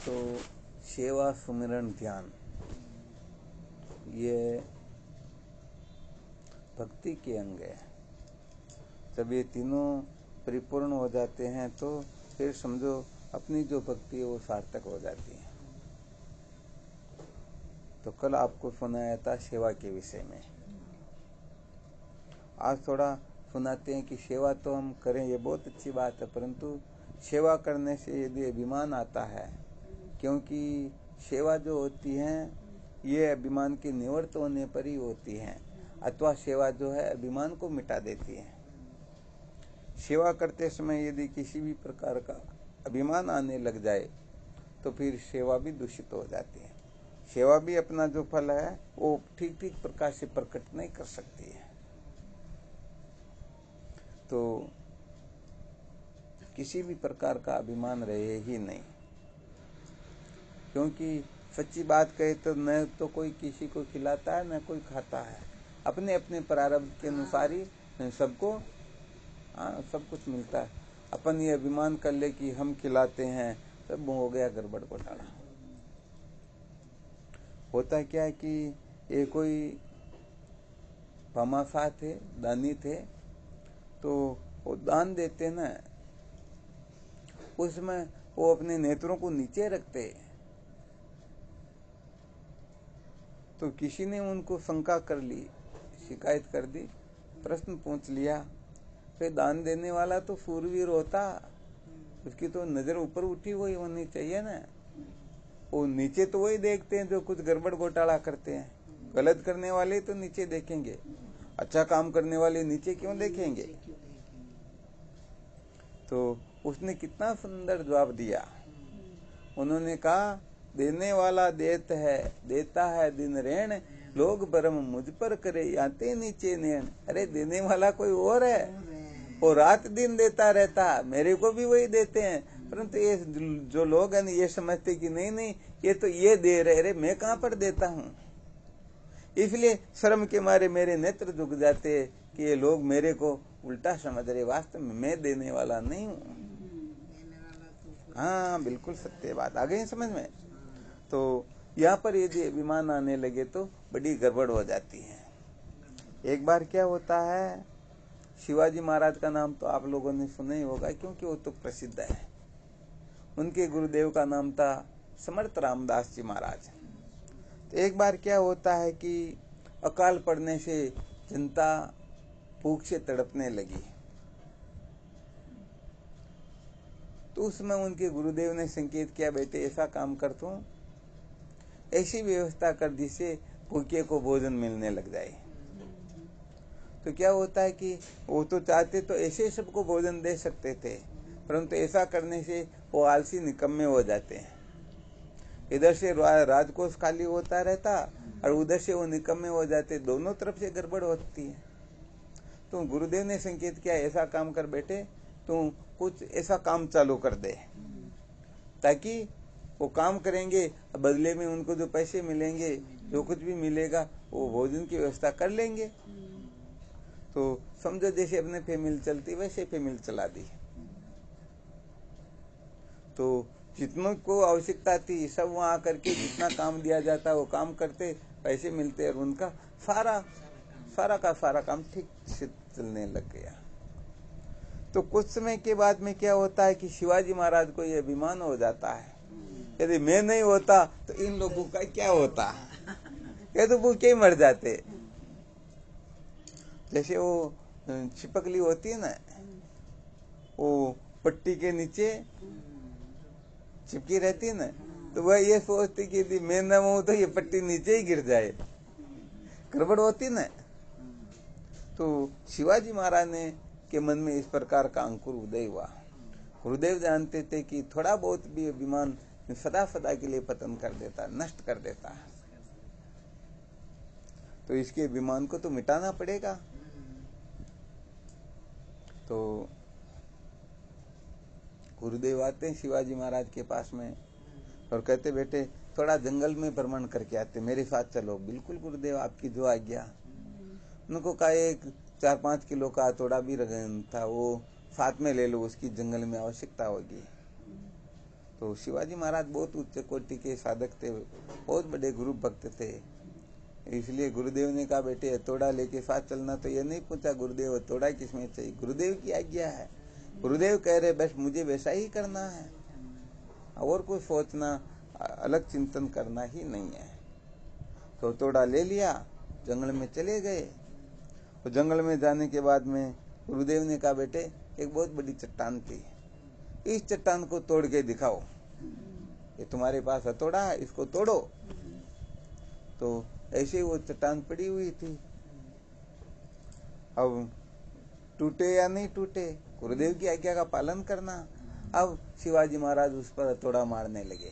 तो सेवा, सुमिरन, ध्यान, ये भक्ति के अंग है। जब ये तीनों परिपूर्ण हो जाते हैं तो फिर समझो अपनी जो भक्ति है वो सार्थक हो जाती है। तो कल आपको सुनाया था सेवा के विषय में। आज थोड़ा सुनाते हैं कि सेवा तो हम करें, ये बहुत अच्छी बात है, परंतु सेवा करने से यदि अभिमान आता है, क्योंकि सेवा जो होती है ये अभिमान के निवृत्त होने पर ही होती है, अथवा सेवा जो है अभिमान को मिटा देती है। सेवा करते समय यदि किसी भी प्रकार का अभिमान आने लग जाए तो फिर सेवा भी दूषित हो जाती है। सेवा भी अपना जो फल है वो ठीक ठीक प्रकार से प्रकट नहीं कर सकती है। तो किसी भी प्रकार का अभिमान रहे ही नहीं, क्योंकि सच्ची बात कहे तो न तो कोई किसी को खिलाता है न कोई खाता है। अपने अपने प्रारब्ध के अनुसार ही सबको सब कुछ मिलता है। अपन ये अभिमान कर ले कि हम खिलाते हैं, सब हो गया गड़बड़ घोटाला। होता क्या है कि ये कोई भामाशाह थे, दानी थे, तो वो दान देते ना, उसमें वो अपने नेत्रों को नीचे रखते। तो किसी ने उनको शंका कर ली, शिकायत कर दी, प्रश्न पूछ लिया। फिर दान देने वाला तो सूरवीर होता, उसकी तो नजर ऊपर उठी हुई होनी चाहिए ना। वो नीचे तो वही देखते हैं जो कुछ गड़बड़ घोटाला करते हैं। गलत करने वाले तो नीचे देखेंगे, अच्छा काम करने वाले नीचे क्यों देखेंगे। तो उसने कितना सुंदर जवाब दिया। उन्होंने कहा, देने वाला देता है दिन रेण, लोग भरम मुझ पर करे याते नीचे नैन। अरे देने वाला कोई और है, वो रात दिन देता रहता, मेरे को भी वही देते हैं, परंतु ये जो लोग हैं ये समझते कि नहीं ये तो ये दे रहे, अरे मैं कहाँ पर देता हूँ। इसलिए शर्म के मारे मेरे नेत्र झुक जाते कि ये लोग मेरे को उल्टा समझ रहे, वास्तव में मैं देने वाला नहीं हूँ। हाँ, बिल्कुल सत्य बात आ गई समझ में। तो यहाँ पर यदि अभिमान आने लगे तो बड़ी गड़बड़ हो जाती है। एक बार क्या होता है, शिवाजी महाराज का नाम तो आप लोगों ने सुना ही होगा, क्योंकि वो तो प्रसिद्ध है। उनके गुरुदेव का नाम था समर्थ रामदास जी महाराज। तो एक बार क्या होता है कि अकाल पड़ने से जनता भूख से तड़पने लगी। तो उसमें उनके गुरुदेव ने संकेत किया, बेटे ऐसा काम कर तू, ऐसी व्यवस्था कर जिससे भूखे को भोजन मिलने लग जाए। तो क्या होता है कि वो तो चाहते तो ऐसे सबको भोजन दे सकते थे, परंतु ऐसा करने से वो आलसी निकम्मे हो जाते हैं। इधर से राजकोष खाली होता रहता और उधर से वो निकम्मे हो जाते, दोनों तरफ से गड़बड़ होती है। तो गुरुदेव ने संकेत किया, ऐसा काम कर बेटे, तू कुछ ऐसा काम चालू कर दे ताकि वो काम करेंगे, बदले में उनको जो पैसे मिलेंगे, जो कुछ भी मिलेगा, वो भोजन की व्यवस्था कर लेंगे। तो समझो जैसे अपने फैमिली चलती वैसे फैमिली चला दी। तो जितनों को आवश्यकता थी सब वहाँ आकर के जितना काम दिया जाता वो काम करते, पैसे मिलते और उनका सारा का सारा काम ठीक से चलने लग गया। तो कुछ समय के बाद में क्या होता है कि शिवाजी महाराज को ये अभिमान हो जाता है, यदि मैं नहीं होता तो इन लोगों का क्या होता, ये तो भूखे ही मर जाते। जैसे वो छिपकली होती है ना, वो पट्टी के नीचे चिपकी रहती है ना, तो वह ये सोचती कि यदि मैं न हूं तो ये पट्टी नीचे ही गिर जाए, गड़बड़ होती ना। तो शिवाजी महाराज ने के मन में इस प्रकार का अंकुर उदय हुआ। गुरुदेव जानते थे कि थोड़ा बहुत भी अभिमान सदा सदा के लिए पतन कर देता, नष्ट कर देता है। तो इसके अभिमान को तो मिटाना पड़ेगा। तो गुरुदेव आते हैं शिवाजी महाराज के पास में और कहते, बेटे थोड़ा जंगल में भ्रमण करके आते, मेरे साथ चलो। बिल्कुल गुरुदेव, आपकी जो आज्ञा। उनको कहा, एक 4-5 किलो का हथौड़ा भी था, वो साथ में ले लो, उसकी जंगल में आवश्यकता होगी। तो शिवाजी महाराज बहुत उच्च कोटि के साधक थे, बहुत बड़े गुरु भक्त थे। इसलिए गुरुदेव ने कहा बेटे हथौड़ा लेके साथ चलना, तो ये नहीं पूछा गुरुदेव हथौड़ा किसमें चाहिए, गुरुदेव की आज्ञा है, गुरुदेव कह रहे बस मुझे वैसा ही करना है, और कुछ सोचना अलग चिंतन करना ही नहीं है। तो हथौड़ा ले लिया, जंगल में चले गए। तो जंगल में जाने के बाद में गुरुदेव ने कहा बेटे एक बहुत बड़ी चट्टान थी, इस चट्टान को तोड़ के दिखाओ, ये तुम्हारे पास हथौड़ा है, इसको तोड़ो। तो ऐसे ही वो चट्टान पड़ी हुई थी। अब टूटे या नहीं टूटे, गुरुदेव की आज्ञा का पालन करना। अब शिवाजी महाराज उस पर हथौड़ा मारने लगे,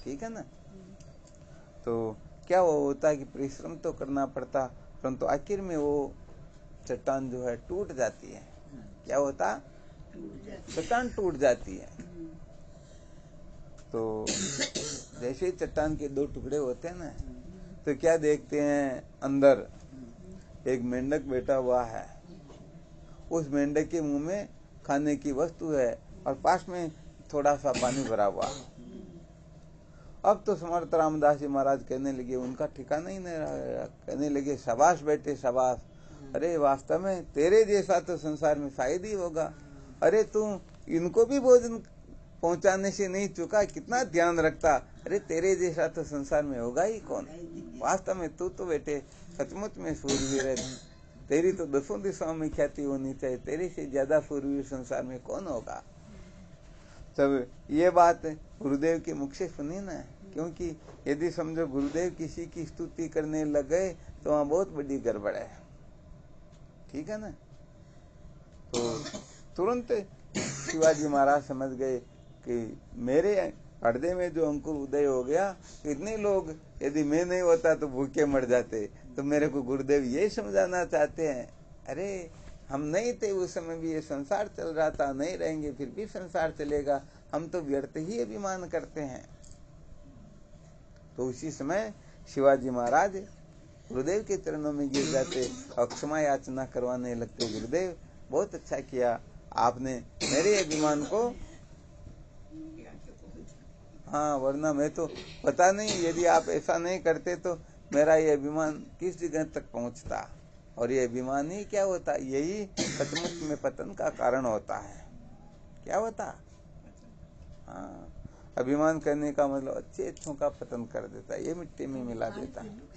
ठीक है ना। तो क्या वो होता है कि परिश्रम तो करना पड़ता, परंतु आखिर में वो चट्टान जो है टूट जाती है। क्या होता, चट्टान टूट जाती है। तो जैसे ही चट्टान के दो टुकड़े होते हैं ना, तो क्या देखते हैं, अंदर एक मेंढक बैठा हुआ है, उस मेंढक के मुंह में खाने की वस्तु है और पास में थोड़ा सा पानी भरा हुआ। अब तो समर्थ रामदास जी महाराज कहने लगे, उनका ठिकाना ही नहीं रहा, कहने लगे शाबाश बेटे शाबाश, अरे वास्तव में तेरे जैसा तो संसार में शायद ही होगा, अरे तू इनको भी भोजन पहुंचाने से नहीं चुका, कितना ध्यान रखता, अरे तेरे जैसा तो संसार में होगा ही कौन, वास्तव में तू तो बेटे सचमुच में सूरवीर है, तेरी तो दसों दिशाओं में ख्याति होनी चाहिए, तेरे से ज्यादा सूरवीर संसार में कौन होगा। तब ये बात गुरुदेव के मुख से सुनी ना, क्योंकि यदि समझो गुरुदेव किसी की स्तुति करने लग गए तो वहां बहुत बड़ी गड़बड़ है, ठीक है ना। तो तुरंत शिवाजी महाराज समझ गए कि मेरे हृदय में जो अंकुर उदय हो गया, इतने लोग यदि मैं नहीं होता तो भूखे मर जाते, तो मेरे को गुरुदेव ये समझाना चाहते हैं, अरे हम नहीं थे उस समय भी ये संसार चल रहा था, नहीं रहेंगे फिर भी संसार चलेगा, हम तो व्यर्थ ही अभिमान करते हैं। तो उसी समय शिवाजी महाराज गुरुदेव के चरणों में गिर जाते और क्षमा याचना करवाने लगते, गुरुदेव बहुत अच्छा किया आपने मेरे अभिमान को, हाँ वरना मैं तो पता नहीं, यदि आप ऐसा नहीं करते तो मेरा ये अभिमान किस जगह तक पहुंचता, और ये अभिमान ही क्या होता, यही सचमुच में पतन का कारण होता है। क्या होता, हाँ अभिमान करने का मतलब अच्छे अच्छों का पतन कर देता है, ये मिट्टी में मिला देता है।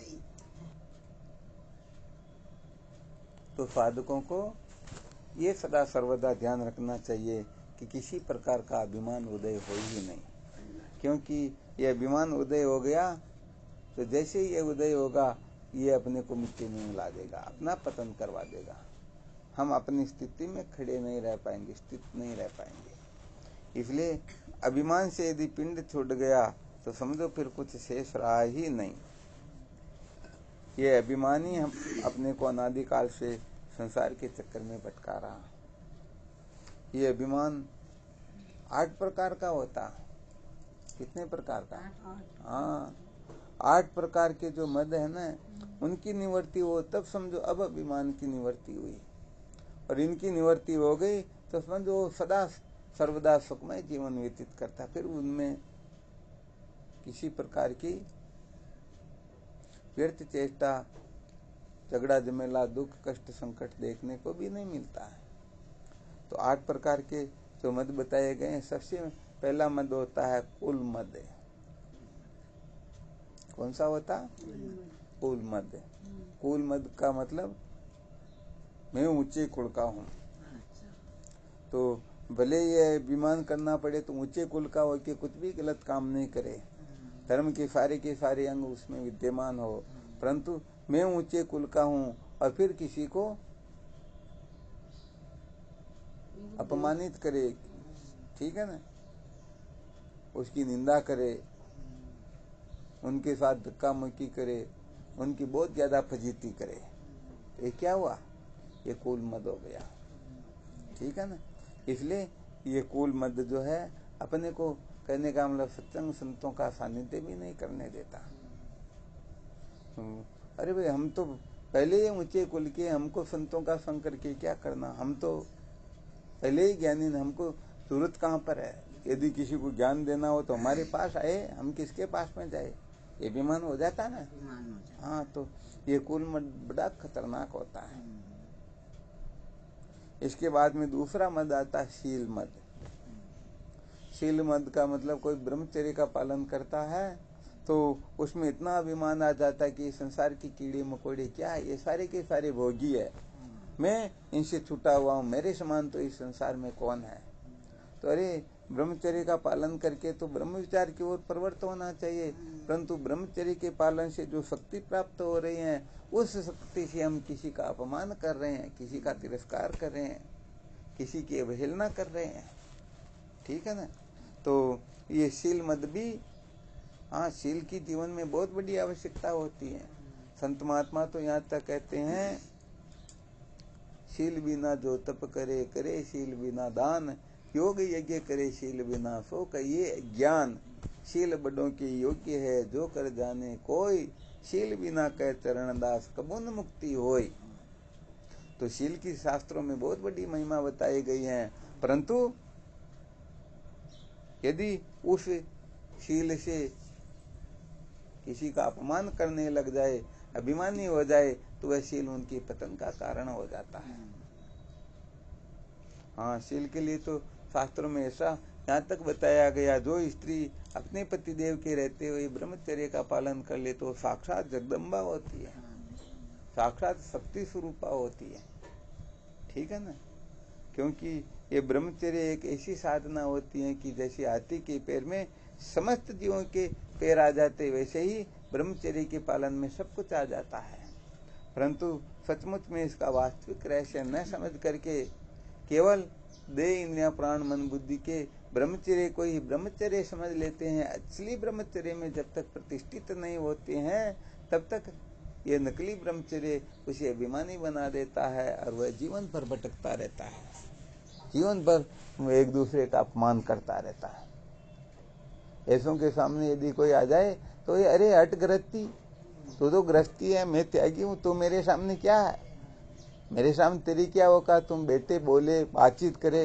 तो साधकों को ये सदा सर्वदा ध्यान रखना चाहिए कि किसी प्रकार का अभिमान उदय हो ही नहीं, क्योंकि ये अभिमान उदय हो गया तो जैसे ही ये उदय होगा ये अपने को मिट्टी में मिला देगा, अपना पतन करवा देगा, हम अपनी स्थिति में खड़े नहीं रह पाएंगे, स्थित नहीं रह पाएंगे। इसलिए अभिमान से यदि पिंड छूट गया तो समझो फिर कुछ शेष रहा ही नहीं। ये अभिमान ही हम अपने को अनादिकाल से संसार के चक्कर में भटका रहा। ये अभिमान 8 प्रकार का होता, कितने प्रकार का, हाँ 8 प्रकार के जो मद है ना, उनकी निवृत्ति हो तब समझो अब अभिमान की निवृत्ति हुई, और इनकी निवृत्ति हो गई तो समझो सदा सर्वदा सुखमय जीवन व्यतीत करता, फिर उनमें किसी प्रकार की व्यर्थ चेष्टा, झगड़ा झमेला, दुख कष्ट संकट देखने को भी नहीं मिलता है। तो 8 प्रकार के जो मद बताए गए हैं, सबसे पहला मद होता है कुल मद। कौन सा होता, कुल मद। कुल मद का मतलब मैं ऊंचे कुल का हूँ, तो भले ये अभिमान करना पड़े तो ऊंचे कुल का हो कि कुछ भी गलत काम नहीं करे, धर्म के सारे अंग उसमें विद्यमान हो, परंतु मैं ऊंचे कुल का हूँ और फिर किसी को अपमानित करे, ठीक है ना, उसकी निंदा करे, उनके साथ धक्का मुक्की करे, उनकी बहुत ज्यादा फजीती करे, ये क्या हुआ, ये कुल मद हो गया, ठीक है ना। इसलिए ये कुल मद जो है अपने को कहने का मतलब सत्संग संतों का सानिध्य भी नहीं करने देता। अरे भाई हम तो पहले ही ऊंचे कुल के, हमको संतों का संग करके क्या करना, हम तो पहले ही ज्ञानी, हमको जरूरत कहाँ पर है, यदि किसी को ज्ञान देना हो तो हमारे पास आए, हम किसके पास में जाए, ये विमान हो जाता ना। हाँ, तो ये कुल मद बड़ा खतरनाक होता है। इसके बाद में दूसरा मद आता है शील मद। शील मद का मतलब कोई ब्रह्मचर्य का पालन करता है तो उसमें इतना अभिमान आ जाता है कि संसार की कीड़े मकोड़े क्या है, ये सारे के सारे भोगी है, मैं इनसे छूटा हुआ हूँ, मेरे समान तो इस संसार में कौन है। तो अरे ब्रह्मचर्य का पालन करके तो ब्रह्म विचार की ओर प्रवृत्त होना चाहिए, परंतु ब्रह्मचर्य के पालन से जो शक्ति प्राप्त हो रही है उस शक्ति से हम किसी का अपमान कर रहे हैं, किसी का तिरस्कार कर रहे हैं, किसी की अवहेलना कर रहे हैं। ठीक है ना। तो ये शील मद भी, हाँ, शील की जीवन में बहुत बड़ी आवश्यकता होती है। संत महात्मा तो यहाँ तक कहते हैं, शील बिना जो तप करे, करे शील बिना दान, योग यज्ञ करे शील बिना सो कहिए ज्ञान, शील बड़ों के योग्य है जो कर जाने कोई, शील बिना कह चरण दास कबुन मुक्ति होय। तो शील की शास्त्रों में बहुत बड़ी महिमा बताई गई है, परंतु यदि उस शील से किसी का अपमान करने लग जाए, अभिमानी हो जाए, तो वह शील उनकी पतन का कारण हो जाता है। हाँ, शील के लिए तो शास्त्रों में ऐसा यहाँ तक बताया गया, जो स्त्री अपने पतिदेव के रहते हुए ब्रह्मचर्य का पालन कर ले तो साक्षात जगदम्बा होती है, साक्षात शक्ति स्वरूपा होती है। ठीक है ना। क्योंकि ये ब्रह्मचर्य एक ऐसी साधना होती है कि जैसे हाथी के पैर में समस्त जीवों के पैर आ जाते, वैसे ही ब्रह्मचर्य के पालन में सब कुछ आ जाता है। परंतु सचमुच में इसका वास्तविक रहस्य न समझ करके केवल देह इंद्रियां प्राण मन बुद्धि के ब्रह्मचर्य को ही ब्रह्मचर्य समझ लेते हैं। असली ब्रह्मचर्य में जब तक प्रतिष्ठित नहीं होते हैं तब तक ये नकली ब्रह्मचर्य उसे अभिमानी बना देता है और वह जीवन भर भटकता रहता है, जीवन भर एक दूसरे का अपमान करता रहता है। ऐसों के सामने यदि कोई आ जाए तो ये अरे हट गृहस्थी, तू तो गृहस्थी है, मैं त्यागी हूँ, तो मेरे सामने क्या है, मेरे सामने तेरी क्या औकात, तुम बैठे बोले बातचीत करे,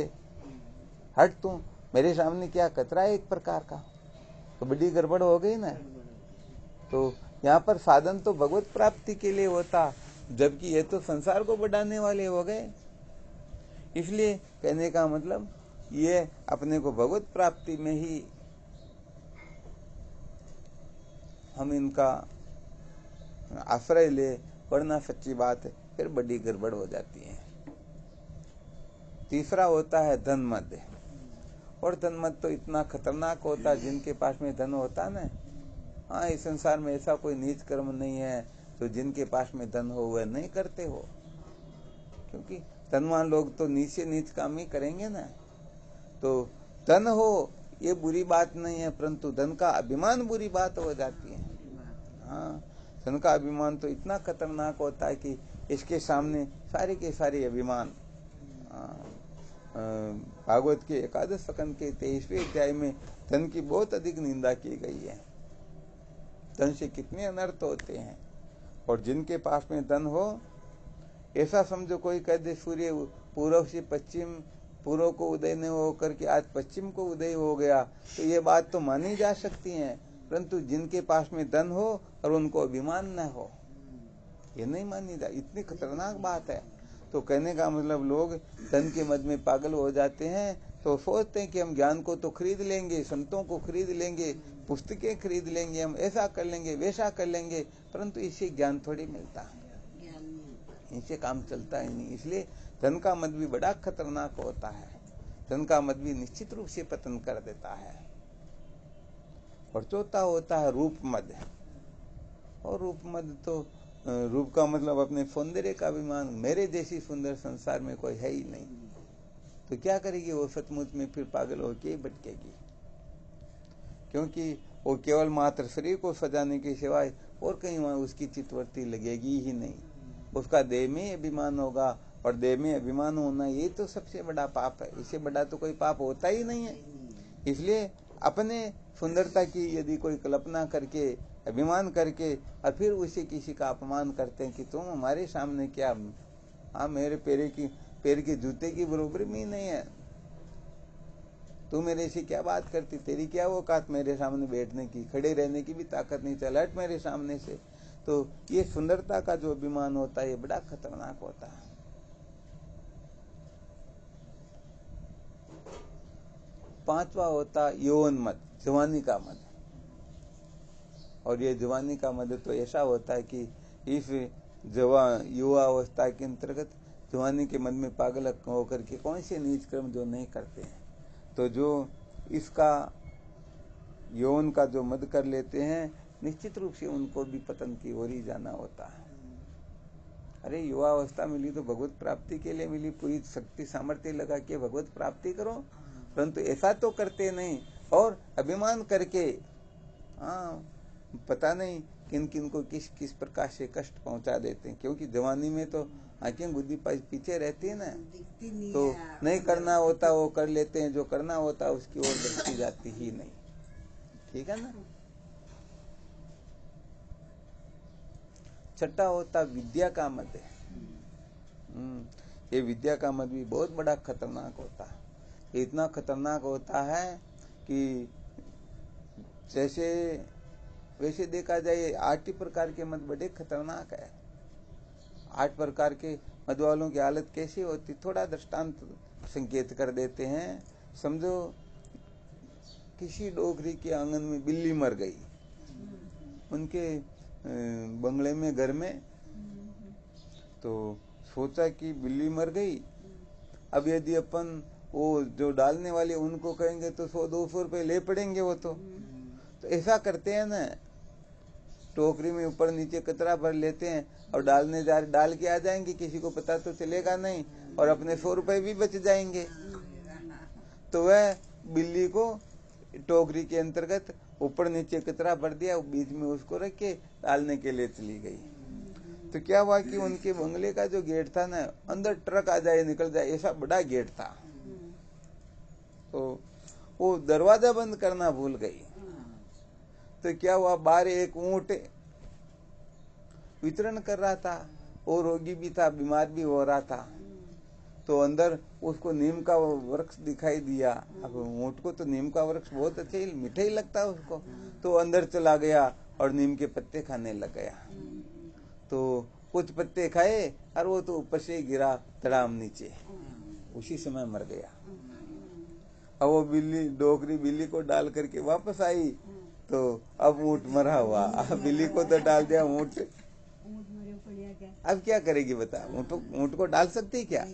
हट तू, मेरे सामने क्या कचरा है एक प्रकार का, तो बड़ी गड़बड़ हो गई ना। तो यहाँ पर साधन तो भगवत प्राप्ति के लिए होता, जबकि ये तो संसार को बढ़ाने वाले हो गए। इसलिए कहने का मतलब ये अपने को भगवत प्राप्ति में ही हम इनका आश्रय ले, वरना सच्ची बात है फिर बड़ी गड़बड़ हो जाती है। तीसरा होता है धन मद, और धन मद तो इतना खतरनाक होता है, जिनके पास में धन होता है ना, हाँ, इस संसार में ऐसा कोई नीच कर्म नहीं है तो जिनके पास में धन हो वह नहीं करते हो, क्योंकि धनवान लोग तो नीच से नीच काम ही करेंगे ना। तो धन हो ये बुरी बात नहीं है, परंतु धन का अभिमान बुरी बात हो जाती है। हाँ, धन का अभिमान तो इतना खतरनाक होता है कि इसके सामने सारे के सारे अभिमान, भागवत के 11 स्कंद के 23वें अध्याय में धन की बहुत अधिक निंदा की गई है। धन से कितने अनर्थ होते हैं, और जिनके पास में धन हो, ऐसा समझो कोई कह दे सूर्य पूर्व से पश्चिम, पूर्व को उदय नहीं होकर के आज पश्चिम को उदय हो गया, तो ये बात तो मानी जा सकती है, परंतु जिनके पास में धन हो और उनको अभिमान न हो, ये नहीं मानी जा, इतनी खतरनाक बात है। तो कहने का मतलब लोग धन के मद में पागल हो जाते हैं, तो सोचते हैं कि हम ज्ञान को तो खरीद लेंगे, संतों को खरीद लेंगे, पुस्तकें खरीद लेंगे, हम ऐसा कर लेंगे वैसा कर लेंगे, परंतु इससे ज्ञान थोड़ी मिलता है, इनसे काम चलता ही नहीं। इसलिए धन का मद भी बड़ा खतरनाक होता है, धन का मद भी निश्चित रूप से पतन कर देता है। और चौथा होता है रूप मद, और रूप मद तो रूप का मतलब अपने सौंदर्य का अभिमान, मेरे जैसी सुंदर संसार में कोई है ही नहीं, तो क्या करेगी वो, सचमुच में फिर पागल होके भटकेगी, क्योंकि वो केवल मात्र शरीर को सजाने के सिवाय और कहीं वहां उसकी चित्तवृत्ति लगेगी ही नहीं। उसका देह में अभिमान होगा, और देह में अभिमान होना ये तो सबसे बड़ा पाप है, इससे बड़ा तो कोई पाप होता ही नहीं है। इसलिए अपने सुंदरता की यदि कोई कल्पना करके, अभिमान करके, और फिर उसे किसी का अपमान करते हैं कि तुम हमारे सामने क्या, हाँ, मेरे पैर की जूते की बरोबरी में नहीं है, तू मेरे से क्या बात करती, तेरी क्या औकात मेरे सामने बैठने की, खड़े रहने की भी ताकत नहीं, चल हट मेरे सामने से। तो ये सुंदरता का जो अभिमान होता है ये बड़ा खतरनाक होता है। पांचवा होता यौवन मद, जवानी का मद। और ये जवानी का मद तो ऐसा होता है कि इस युवा अवस्था के अंतर्गत जवानी के मद में पागल होकर के कौन से नीच कर्म जो नहीं करते हैं, तो जो इसका यौन का जो मद कर लेते हैं, निश्चित रूप से उनको भी पतन की ओर ही जाना होता है। अरे युवा अवस्था मिली तो भगवत प्राप्ति के लिए मिली, पूरी शक्ति सामर्थ्य लगा के भगवत प्राप्ति करो, परंतु ऐसा तो करते नहीं और अभिमान करके पता नहीं किन किन को किस किस प्रकार से कष्ट पहुंचा देते हैं। क्योंकि जवानी में तो आंखें बुद्धि पीछे रहती है ना, तो नहीं करना होता वो कर लेते हैं, जो करना होता है उसकी ओर दृष्टि जाती ही नहीं। ठीक है ना। छठा होता विद्या का मद है। ये विद्या का मद भी बहुत बड़ा खतरनाक होता है। ये इतना खतरनाक होता है कि जैसे वैसे देखा जाए 8 ही प्रकार के मद बड़े खतरनाक है। 8 प्रकार के मद वालों की हालत कैसी होती, थोड़ा दृष्टांत संकेत कर देते हैं। समझो किसी डोगरी के आंगन में बिल्ली मर गई, उनके बंगले में घर में, तो सोचा कि बिल्ली मर गई। अब यदि अपन वो जो डालने वाले उनको कहेंगे तो 100-200 रुपए ले पड़ेंगे वो तो ऐसा करते हैं ना, टोकरी में ऊपर नीचे कचरा भर लेते हैं और डाल के आ जाएंगे, किसी को पता तो चलेगा नहीं और अपने 100 रुपए भी बच जाएंगे। तो वह बिल्ली को टोकरी के अंतर्गत ऊपर नीचे कचरा भर दिया, बीच में उसको रख के डालने के लिए चली गई। तो क्या हुआ कि उनके बंगले का जो गेट था ना, अंदर ट्रक आ जाए निकल जाए ऐसा बड़ा गेट था, तो वो दरवाजा बंद करना भूल गई। तो क्या हुआ, बाहर एक ऊंट विचरण कर रहा था, वो रोगी भी था, बीमार भी हो रहा था। तो अंदर उसको नीम का वृक्ष दिखाई दिया। अब ऊंट को तो नीम का वृक्ष बहुत अच्छे मीठा ही लगता है उसको, तो अंदर चला गया और नीम के पत्ते खाने लग गया। तो कुछ पत्ते खाए और वो तो ऊपर से गिरा धड़ाम नीचे, उसी समय मर गया। अब वो बिल्ली डोकरी बिल्ली को डाल करके वापस आई, तो अब ऊंट मरा हुआ, बिल्ली को तो डाल दिया, ऊंट अब क्या करेगी बता, ऊंट को डाल सकती क्या।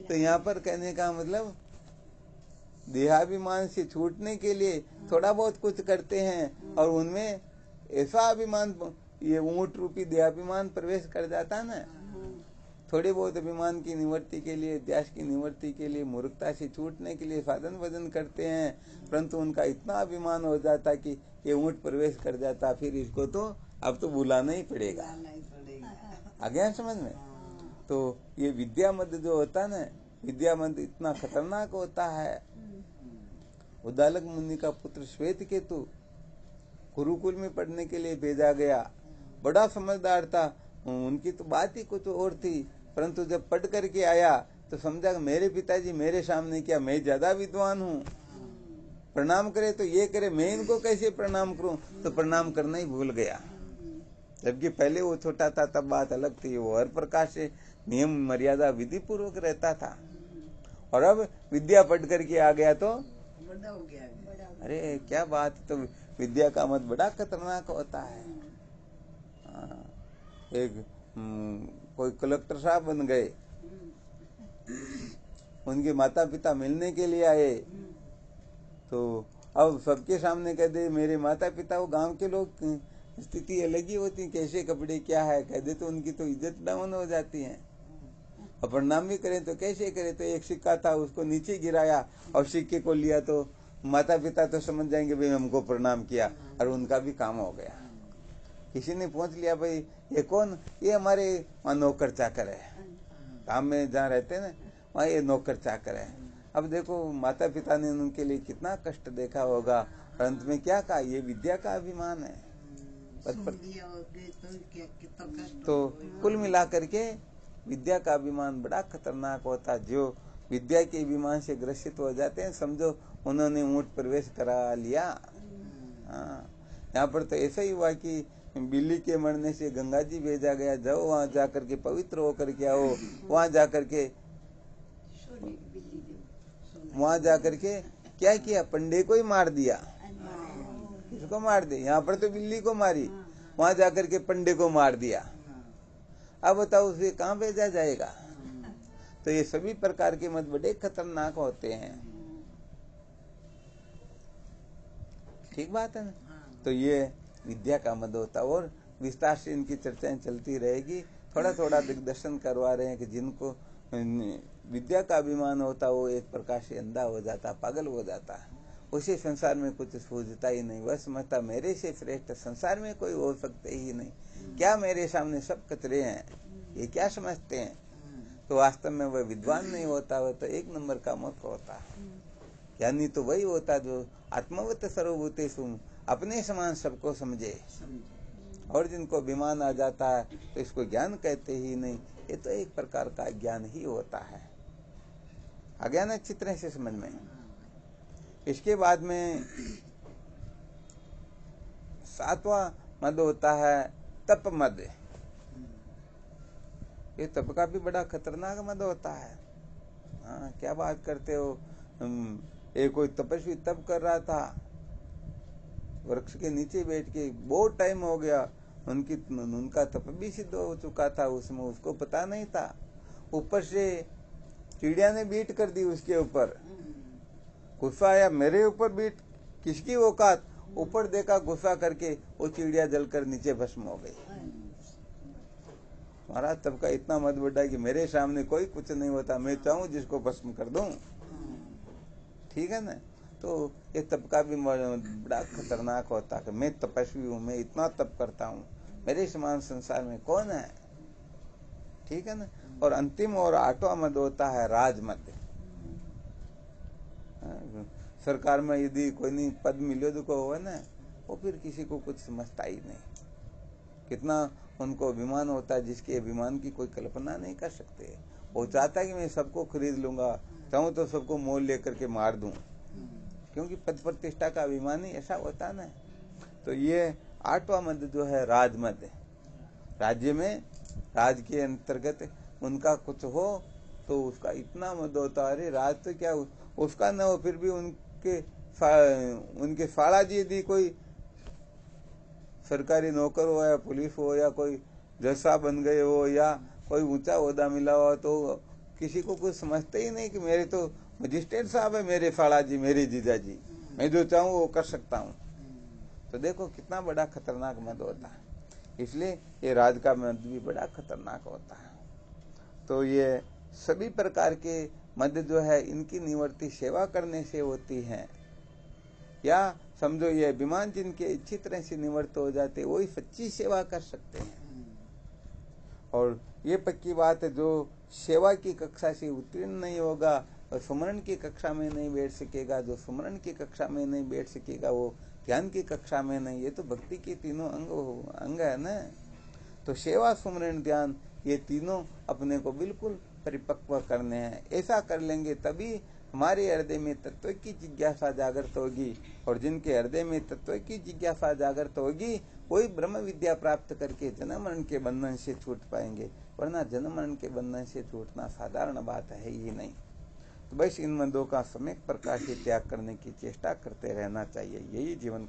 तो यहाँ पर कहने का मतलब देहाभिमान से छूटने के लिए थोड़ा बहुत कुछ करते हैं और उनमें ऐसा अभिमान, ये ऊंट रूपी देहाभिमान प्रवेश कर जाता है ना। थोड़े बहुत अभिमान की निवृत्ति के लिए, अध्यास की निवृत्ति के लिए, मूर्खता से छूटने के लिए साधन भजन करते हैं, परंतु उनका इतना अभिमान हो जाता कि ये ऊंट प्रवेश कर जाता, फिर इसको तो अब तो बुलाना ही पड़ेगा। आ गया समझ में। तो ये विद्या मद जो होता है ना, विद्या मद इतना खतरनाक होता है। उद्दालक मुनि का पुत्र श्वेत केतु गुरुकुल में पढ़ने के लिए भेजा गया, बड़ा समझदार था, उनकी तो बात ही कुछ और थी, परंतु जब पढ़ करके आया तो समझा कि मेरे पिताजी मेरे सामने क्या, मैं ज्यादा विद्वान हूँ, प्रणाम करे तो ये करे, मैं इनको कैसे प्रणाम करूं, तो प्रणाम करना ही भूल गया। जबकि पहले वो छोटा था तब बात अलग थी, वो हर प्रकार से नियम मर्यादा विधि पूर्वक रहता था, और अब विद्या पढ़ करके आ गया तो बड़ा हो गया। अरे क्या बात, तो विद्या का मत बड़ा खतरनाक होता है। एक कोई कलेक्टर साहब बन गए, उनके माता पिता मिलने के लिए आए, तो अब सबके सामने कह दे मेरे माता पिता, वो गांव के लोग स्थिति अलग ही होती, कैसे कपड़े क्या है कह दे तो उनकी तो इज्जत डाउन हो जाती है। और प्रणाम भी करें तो कैसे करे, तो एक सिक्का था उसको नीचे गिराया और सिक्के को लिया, तो माता पिता तो समझ जाएंगे भाई हमको प्रणाम किया, और उनका भी काम हो गया। किसी ने पूछ लिया भाई ये कौन, ये हमारे वहाँ नौकर चाकर है, काम में जहाँ रहते हैं ना वहाँ ये नौकर चाकर है। अब देखो माता पिता ने उनके लिए कितना कष्ट देखा होगा, अंत में क्या कहा, ये विद्या का अभिमान है। तो कुल मिलाकर के विद्या का अभिमान बड़ा खतरनाक होता है। जो विद्या के अभिमान से ग्रसित हो जाते हैं, समझो उन्होंने ऊंट प्रवेश करा लिया। हाँ, यहाँ पर तो ऐसा ही हुआ कि बिल्ली के मरने से गंगा जी भेजा गया, जाओ वहां जाकर के पवित्र होकर के आओ। वहां जाकर के क्या किया, पंडे को ही मार दिया। किसको मार दिया? यहाँ पर तो बिल्ली को मारी, वहां जाकर के पंडे को मार दिया। अब बताओ उसे कहाँ भेजा जाएगा? तो ये सभी प्रकार के मत बड़े खतरनाक होते हैं। ठीक बात है ना? तो ये विद्या का मद होता है, और विस्तार से इनकी चर्चाएं चलती रहेगी। थोड़ा थोड़ा दिग्दर्शन करवा रहे हैं कि जिनको विद्या का अभिमान होता वो एक प्रकार से अंधा हो जाता, पागल हो जाता, उसे संसार में कुछ सूझता ही नहीं। वह समझता मेरे से श्रेष्ठ संसार में कोई हो सकते ही नहीं, क्या मेरे सामने सब कचरे हैं, ये क्या समझते हैं। तो वास्तव में वह विद्वान नहीं होता, वह तो एक नंबर का मूर्ख होता। ज्ञानी तो वही होता जो आत्मवत सर्वभूतेषु, अपने समान सबको समझे। और जिनको अभिमान आ जाता है तो इसको ज्ञान कहते ही नहीं, ये तो एक प्रकार का ज्ञान ही होता है। अज्ञान अच्छी तरह से समझ में। इसके बाद में 7वां मद होता है तप मद। ये तप का भी बड़ा खतरनाक मद होता है। हाँ, क्या बात करते हो। एक कोई तपस्वी तप कर रहा था, वृक्ष के नीचे बैठ के, बहुत टाइम हो गया, उनका तप भी सिद्ध हो चुका था, उसमें उसको पता नहीं था। ऊपर से चिड़िया ने बीट कर दी उसके ऊपर। गुस्सा आया, मेरे ऊपर बीट, किसकी औकात। ऊपर देखा, गुस्सा करके वो चिड़िया जलकर नीचे भस्म हो गई। महाराज तब का इतना मत बढ़ा कि मेरे सामने कोई कुछ नहीं होता, मैं चाहूं जिसको भस्म कर दूं। ठीक है ना? तो ये तप का भी बड़ा खतरनाक होता है। मैं तपस्वी हूँ, मैं इतना तप करता हूँ, मेरे समान संसार में कौन है। ठीक है ना? और अंतिम और 8वां मद होता है राजमद। सरकार में यदि कोई नहीं पद मिलो तो को हो ना, वो फिर किसी को कुछ समझता ही नहीं। कितना उनको अभिमान होता है, जिसके अभिमान की कोई कल्पना नहीं कर सकते। वो चाहता है कि मैं सबको खरीद लूंगा, चाहूं तो सबको मोल लेकर के मार दूं, क्योंकि पद प्रतिष्ठा का अभिमान ही ऐसा होता ना। तो ये 8वां मद जो है राजमद। राज्य में, राज के अंतर्गत उनका कुछ हो तो उसका इतना मद होता है। अरे राज तो क्या उसका न हो, फिर भी उनके साला जी यदि कोई सरकारी नौकर हो या पुलिस हो या कोई जैसा बन गए हो या कोई ऊंचा ओहदा मिला हो, तो किसी को कुछ समझते ही नहीं कि मेरे तो मजिस्ट्रेट साहब है, मेरे साला जी, मेरे जीजा जी, मैं जो चाहूँ वो कर सकता हूँ। तो देखो कितना बड़ा खतरनाक मद होता है। इसलिए ये राज का मद भी बड़ा खतरनाक होता है। तो ये सभी प्रकार के मद जो है, इनकी निवृत्ति सेवा करने से होती है। या समझो ये अभिमान जिनके अच्छी तरह से निवृत्त हो जाते, वही सच्ची सेवा कर सकते हैं। और ये पक्की बात है, जो सेवा की कक्षा से उत्तीर्ण नहीं होगा और सुमरण की कक्षा में नहीं बैठ सकेगा, जो सुमरण की कक्षा में नहीं बैठ सकेगा वो ध्यान की कक्षा में नहीं। ये तो भक्ति के तीनों अंग है ना। तो सेवा, सुमरण, ध्यान, ये तीनों अपने को बिल्कुल परिपक्व करने हैं। ऐसा कर लेंगे तभी हमारे हृदय में तत्व की जिज्ञासा जागृत होगी। और जिनके हृदय में तत्व की जिज्ञासा जागृत होगी, वही ब्रह्म विद्या प्राप्त करके जन्म मरण के बंधन से छूट पाएंगे। वरना जन्म मरण के बंधन से छूटना साधारण बात है ही नहीं। तो बस इन मदों का सम्यक प्रकार से त्याग करने की चेष्टा करते रहना चाहिए। यही जीवन